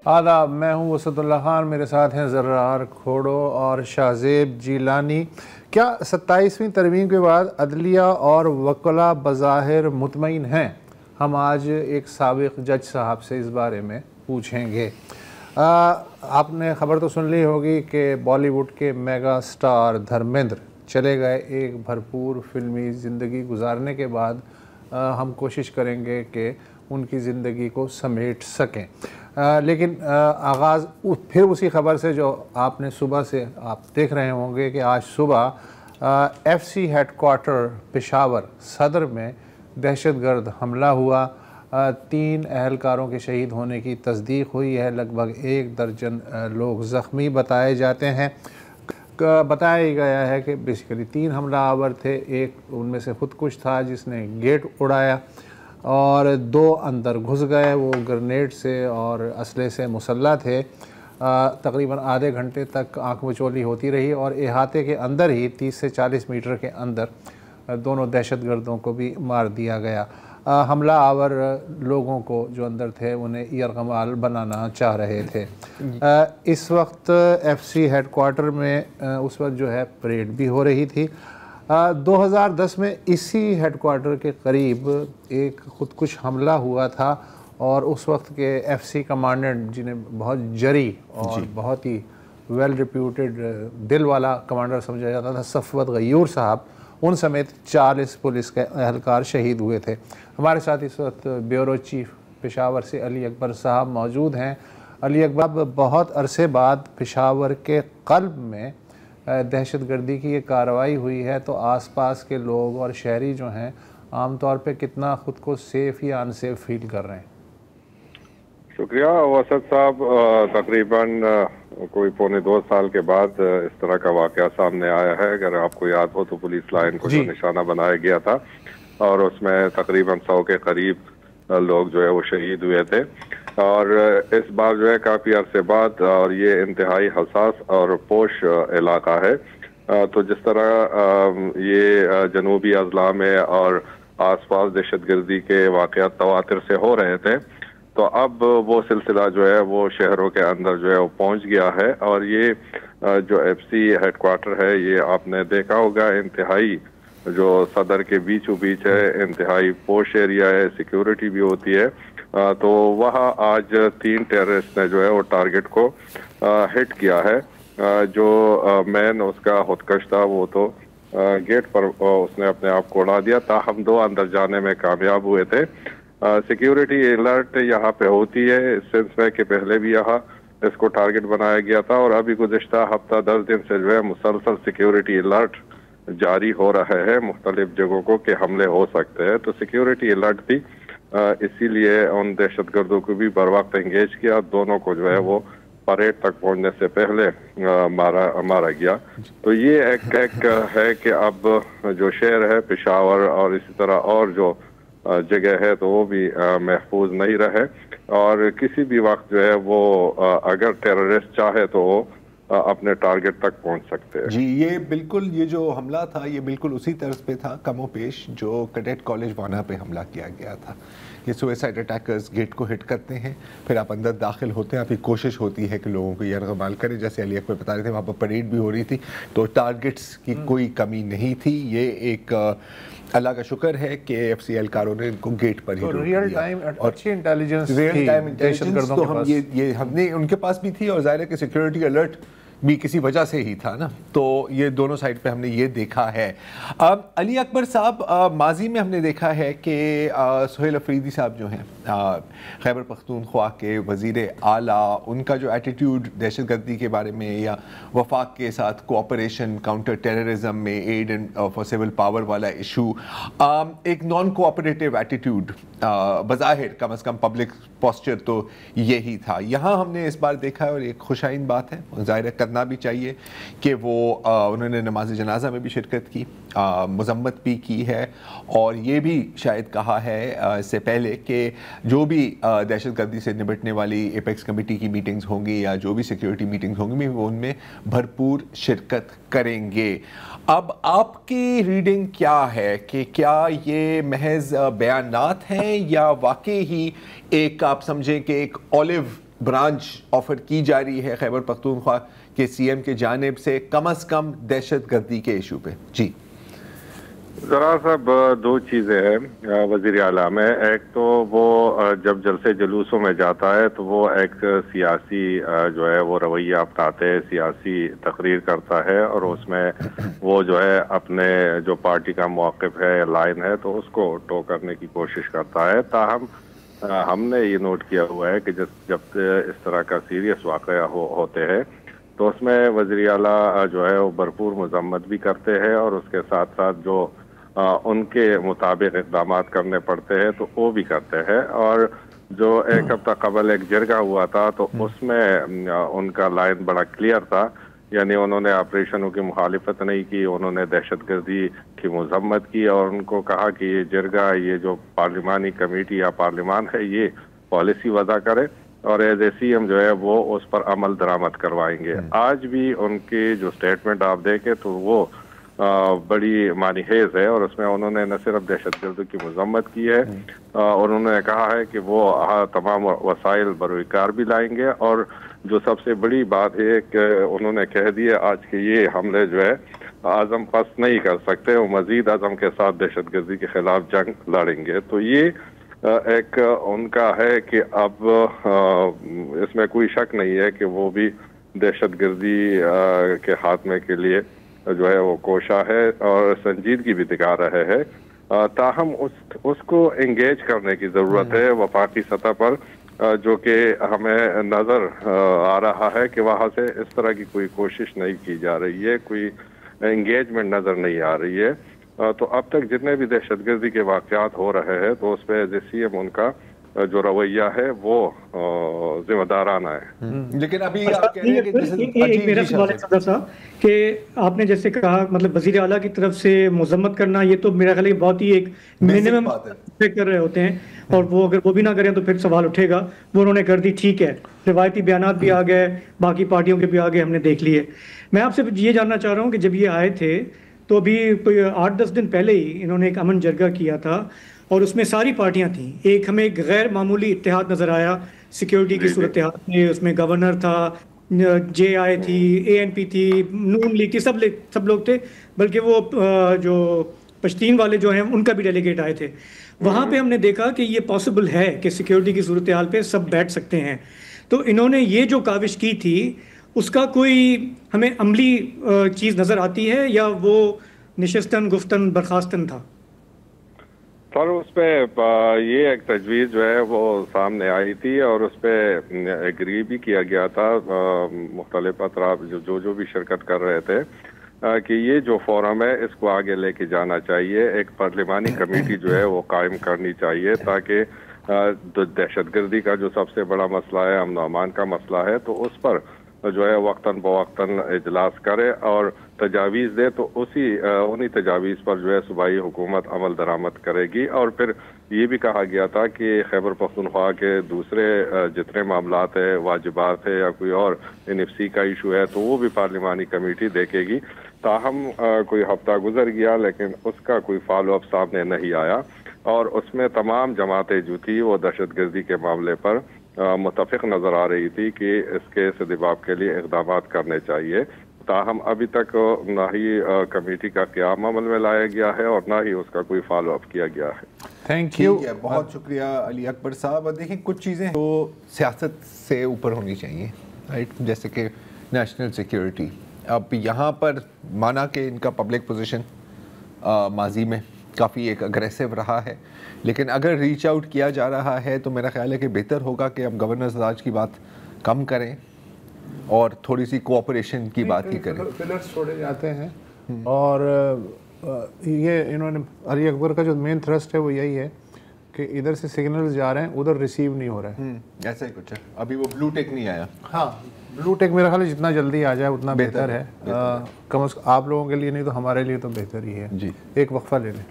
آداب، میں ہوں وسعت اللہ خان، میرے ساتھ ہیں زرار کھوڑو اور شاہزیب جیلانی۔ کیا 27ویں ترمیم کے بعد عدلیہ اور وکلاء بظاہر مطمئن ہیں؟ ہم آج ایک سابق جج صاحب سے اس بارے میں پوچھیں گے۔ آپ نے خبر تو سن لی ہوگی کہ بالی ووڈ کے میگا سٹار دھرمیندر چلے گئے۔ ایک بھرپور فلمی زندگی گزارنے کے بعد ہم کوشش کریں گے کہ ان کی زندگی کو سمیٹ سکیں، لیکن آغاز پھر اسی خبر سے جو آپ نے صبح سے آپ دیکھ رہے ہوں گے کہ آج صبح F C headquarter Peshawar Saddar میں دہشت گرد حملہ ہوا۔ 3 اہلکاروں کے شہید ہونے کی تصدیق ہوئی ہے۔ لگ بھگ 1 درجن لوگ زخمی بتائے جاتے ہیں۔ بتایا گیا ہے کہ بیسیکلی 3 حملہ آور تھے، ایک ان میں سے خودکش تھا جس نے گیٹ اڑایا اور 2 اندر گھس گئے، وہ گرنیڈ سے اور اسلحے سے مسلح تھے۔ تقریباً آدھے گھنٹے تک آنکھ مچولی ہوتی رہی اور احاطے کے اندر ہی 30 سے 40 میٹر کے اندر دونوں دہشت گردوں کو بھی مار دیا گیا۔ حملہ آور لوگوں کو جو اندر تھے انہیں یرغمال بنانا چاہ رہے تھے۔ اس وقت ایف سی ہیڈ کوارٹر میں اس وقت جو ہے پریڈ بھی ہو رہی تھی۔ 2010 میں اسی ہیڈ کوارٹر کے قریب ایک خودکش حملہ ہوا تھا اور اس وقت کے ایف سی کمانڈنٹ جنہیں بہت جری اور بہت ہی ویل ریپیوٹیڈ دل والا کمانڈر سمجھا جاتا تھا، صفوت غیور صاحب، ان سمیت 40 پولیس کے اہلکار شہید ہوئے تھے۔ ہمارے ساتھ اس وقت بیورو چیف پشاور سے علی اکبر صاحب موجود ہیں۔ علی اکبر، بہت عرصے بعد پشاور کے قلب میں دہشت گردی کی یہ کارروائی ہوئی ہے، تو آس پاس کے لوگ اور شہری جو ہیں عام طور پہ کتنا خود کو سیف یا ان سیف فیل کر رہے ہیں؟ شکریہ وسعت صاحب۔ تقریباً کوئی 2.25 سال کے بعد اس طرح کا واقعہ سامنے آیا ہے۔ اگر آپ کو یاد ہو تو پولیس لائن کو جو نشانہ بنایا گیا تھا اور اس میں تقریباً 100 کے قریب لوگ جو ہے وہ شہید ہوئے تھے، اور اس بار جو ہے کافی عرصے بعد، اور یہ انتہائی حساس اور پوش علاقہ ہے، تو جس طرح یہ جنوبی اضلاع میں اور آس پاس دہشت گردی کے واقعات تواتر سے ہو رہے تھے، تو اب وہ سلسلہ جو ہے وہ شہروں کے اندر جو ہے وہ پہنچ گیا ہے۔ اور یہ جو ایف سی ہیڈ کوارٹر ہے، یہ آپ نے دیکھا ہوگا انتہائی جو صدر کے بیچوں بیچ ہے، انتہائی پوش ایریا ہے، سیکیورٹی بھی ہوتی ہے۔ تو وہاں آج 3 ٹیررسٹ نے جو ہے وہ ٹارگٹ کو ہٹ کیا ہے۔ جو مین اس کا خودکش تھا وہ تو گیٹ پر اس نے اپنے آپ کو اڑا دیا، تاہم 2 اندر جانے میں کامیاب ہوئے تھے۔ سیکیورٹی الرٹ یہاں پہ ہوتی ہے، اس سلسلے کے پہلے بھی یہاں اس کو ٹارگٹ بنایا گیا تھا، اور ابھی گزشتہ ہفتہ 10 دن سے جو ہے مسلسل سیکیورٹی الرٹ جاری ہو رہا ہے مختلف جگہوں کو کہ حملے ہو سکتے ہیں۔ تو سیکیورٹی الرٹ تھی، اسی لیے ان دہشت گردوں کو بھی بر وقت انگیج کیا، دونوں کو جو ہے وہ پریڈ تک پہنچنے سے پہلے مارا گیا۔ تو یہ ایک ہے کہ اب جو شہر ہے پشاور اور اسی طرح اور جو جگہ ہے تو وہ بھی محفوظ نہیں رہے، اور کسی بھی وقت جو ہے وہ اگر ٹیررسٹ چاہے تو وہ اپنے ٹارگٹ تک پہنچ سکتے ہیں۔ جی، یہ بالکل یہ جو حملہ تھا یہ بالکل اسی طرز پہ تھا کم و پیش جو کیڈٹ کالج وانا پہ حملہ کیا گیا تھا۔ یہ سوئسائڈ اٹیکرز گیٹ کو ہٹ کرتے ہیں، پھر آپ اندر داخل ہوتے ہیں، آپ کی کوشش ہوتی ہے کہ لوگوں کو یرغمال کریں، جیسے علی اکبر بتا رہے تھے وہاں پر پریڈ بھی ہو رہی تھی، تو ٹارگٹس کی کوئی کمی نہیں تھی۔ یہ ایک اللہ کا شکر ہے کہ ایف سی اہلکاروں نے ان کو گیٹ پر ہی روک دیا، ریئل ٹائم اچھی انٹیلیجنس ریئل ٹائم انٹیلیجنس تو ہم نے ان کے پاس بھی تھی، اور ظاہر ہے کہ سیکیورٹی الرٹ بھی کسی وجہ سے ہی تھا نا، تو یہ دونوں سائڈ پہ ہم نے یہ دیکھا ہے۔ علی اکبر صاحب، ماضی میں ہم نے دیکھا ہے کہ سہیل افریدی صاحب جو ہیں خیبر پختونخوا کے وزیر اعلیٰ، ان کا جو ایٹیٹیوڈ دہشت گردی کے بارے میں یا وفاق کے ساتھ کوآپریشن کاؤنٹر ٹیررزم میں ایڈ فار سول پاور والا ایشو، ایک نان کوآپریٹیو ایٹیٹیوڈ بظاہر کم از کم پبلک پوسچر تو یہی تھا۔ یہاں ہم نے اس بار دیکھا ہے، اور ایک خوش آئند بات ہے، ظاہر کرنا بھی چاہیے کہ وہ انہوں نے نماز جنازہ میں بھی شرکت کی، مذمت بھی کی ہے، اور یہ بھی شاید کہا ہے اس سے پہلے کہ جو بھی دہشت گردی سے نمٹنے والی ایپیکس کمیٹی کی میٹنگز ہوں گی یا جو بھی سیکیورٹی میٹنگز ہوں گی وہ ان میں بھرپور شرکت کریں گے۔ اب آپ کی ریڈنگ کیا ہے کہ کیا یہ محض بیانات ہیں یا واقعی ہی ایک آپ سمجھیں کہ ایک اولیو برانچ آفر کی جا رہی ہے خیبر پختونخوا کے سی ایم کی جانب سے کم از کم دہشت گردی کے ایشو پہ؟ جی ذرا صاحب دو چیزیں ہیں وزیر اعلیٰ میں. ایک تو وہ جب جلسے جلوسوں میں جاتا ہے تو وہ ایک سیاسی جو ہے وہ رویہ اپناتے ہیں, سیاسی تقریر کرتا ہے, اور اس میں وہ جو ہے اپنے جو پارٹی کا موقف ہے, لائن ہے, تو اس کو ٹو کرنے کی کوشش کرتا ہے. تاہم ہم نے یہ نوٹ کیا ہوا ہے کہ جب اس طرح کا سیریس واقعہ ہوتے ہیں تو اس میں وزیر اعلیٰ جو ہے وہ بھرپور مذمت بھی کرتے ہیں, اور اس کے ساتھ ساتھ جو ان کے مطابق اقدامات کرنے پڑتے ہیں تو وہ بھی کرتے ہیں. اور جو ایک ہفتہ قبل ایک جرگہ ہوا تھا تو اس میں ان کا لائن بڑا کلیئر تھا, یعنی انہوں نے آپریشنوں کی مخالفت نہیں کی, انہوں نے دہشت گردی کی مذمت کی, اور ان کو کہا کہ یہ جرگہ, یہ جو پارلیمانی کمیٹی یا پارلیمان ہے, یہ پالیسی وضع کرے, اور ایز اے سی ایم جو ہے وہ اس پر عمل درآمد کروائیں گے. آج بھی ان کی جو سٹیٹمنٹ آپ دیکھیں تو وہ بڑی معنی خیز ہے, اور اس میں انہوں نے نہ صرف دہشت گردی کی مذمت کی ہے, اور انہوں نے کہا ہے کہ وہ تمام وسائل بروئے کار بھی لائیں گے. اور جو سب سے بڑی بات ہے کہ انہوں نے کہہ دیا آج کہ یہ حملے جو ہے عزم پست نہیں کر سکتے, وہ مزید عزم کے ساتھ دہشت گردی کے خلاف جنگ لڑیں گے. تو یہ ایک ان کا ہے کہ اب اس میں کوئی شک نہیں ہے کہ وہ بھی دہشت گردی کے خاتمے کے لیے جو ہے وہ کوشاں ہے اور سنجیدگی بھی دکھا رہے ہیں. تاہم اس کو انگیج کرنے کی ضرورت ہے وفاقی سطح پر, جو کہ ہمیں نظر آ رہا ہے کہ وہاں سے اس طرح کی کوئی کوشش نہیں کی جا رہی ہے, کوئی انگیجمنٹ نظر نہیں آ رہی ہے. تو اب تک جتنے بھی دہشت گردی کے واقعات ہو رہے ہیں تو اس پہ ایز اے سی ایم ان کا جو رویہ ہے وہ ذمہ دارانہ ہے. لیکن ابھی آپ کہہ رہے ہیں کہ میرا سوال ہے صدر صاحب کہ آپ نے جیسے کہا مطلب وزیر اعلیٰ کی طرف سے مذمت کرنا, یہ تو میرا خیال ہے بہت ہی ایک منیمم کر رہے ہوتے ہیں, اور وہ اگر وہ بھی نہ کریں تو پھر سوال اٹھے گا. وہ انہوں نے کر دی, ٹھیک ہے, روایتی بیانات بھی آ گئے, باقی پارٹیوں کے بھی آ گئے, ہم نے دیکھ لیے. میں آپ سے یہ جاننا چاہ رہا ہوں کہ جب یہ آئے تھے تو ابھی کوئی 8-10 دن پہلے ہی انہوں نے ایک امن جرگہ کیا تھا, اور اس میں ساری پارٹیاں تھیں. ایک ہمیں ایک غیر معمولی اتحاد نظر آیا سیکیورٹی کی صورتحال میں, اس میں گورنر تھا, جے آئی تھی, اے این پی تھی, نون لیگ کی, سب لوگ تھے, بلکہ وہ جو پشتین والے جو ہیں ان کا بھی ڈیلیگیٹ آئے تھے. وہاں پہ ہم نے دیکھا کہ یہ پاسبل ہے کہ سیکیورٹی کی صورتحال پہ سب بیٹھ سکتے ہیں. تو انہوں نے یہ جو کاوش کی تھی اس کا کوئی ہمیں عملی چیز نظر آتی ہے, یا وہ نشستن گفتن برخاستن تھا؟ سر اس پہ یہ ایک تجویز جو ہے وہ سامنے آئی تھی, اور اس پہ ایگری بھی کیا گیا تھا مختلف اطراف جو بھی شرکت کر رہے تھے, کہ یہ جو فورم ہے اس کو آگے لے کے جانا چاہیے. ایک پارلیمانی کمیٹی جو ہے وہ قائم کرنی چاہیے تاکہ دہشت گردی کا جو سب سے بڑا مسئلہ ہے, امن و امان کا مسئلہ ہے, تو اس پر جو ہے وقتاً بوقتاً اجلاس کرے اور تجاویز دے, تو انہی تجاویز پر جو ہے صوبائی حکومت عمل درآمد کرے گی. اور پھر یہ بھی کہا گیا تھا کہ خیبر پختونخوا کے دوسرے جتنے معاملات ہیں, واجبات ہے یا کوئی اور NFC کا ایشو ہے, تو وہ بھی پارلیمانی کمیٹی دیکھے گی. تاہم کوئی ہفتہ گزر گیا لیکن اس کا کوئی فالو اپ سامنے نہیں آیا, اور اس میں تمام جماعتیں جو تھی وہ دہشت گردی کے معاملے پر متفق نظر آ رہی تھی کہ اس کے سدباب کے لیے اقدامات کرنے چاہیے. تاہم ابھی تک نہ ہی کمیٹی کا قیام عمل میں لایا گیا ہے اور نہ ہی اس کا کوئی فالو اپ کیا گیا ہے. تھینک یو, بہت شکریہ علی اکبر صاحب. دیکھیں کچھ چیزیں تو سیاست سے اوپر ہونی چاہیے, رائٹ, جیسے کہ نیشنل سیکیورٹی. اب یہاں پر مانا کہ ان کا پبلک پوزیشن ماضی میں کافی ایک اگریسو رہا ہے, لیکن اگر ریچ آؤٹ کیا جا رہا ہے تو میرا خیال ہے کہ بہتر ہوگا کہ ہم گورننس راج کی بات کم کریں اور تھوڑی سی کوآپریشن کی بات ہی کریں. پلرز چھوڑے جاتے ہیں, اور یہ انہوں نے علی اکبر کا جو مین تھرسٹ ہے وہ یہی ہے کہ ادھر سے سگنلز جا رہے ہیں, ادھر ریسیو نہیں ہو رہا ہے. ایسا ہی کچھ ہے. ابھی وہ بلو ٹیک نہیں آیا. ہاں, بلو ٹیک میرا خیال ہے جتنا جلدی آ جائے اتنا بہتر ہے, کم از کم آپ لوگوں کے لیے نہیں تو ہمارے لیے تو بہتر ہی ہے. جی, ایک وقفہ لے لیں.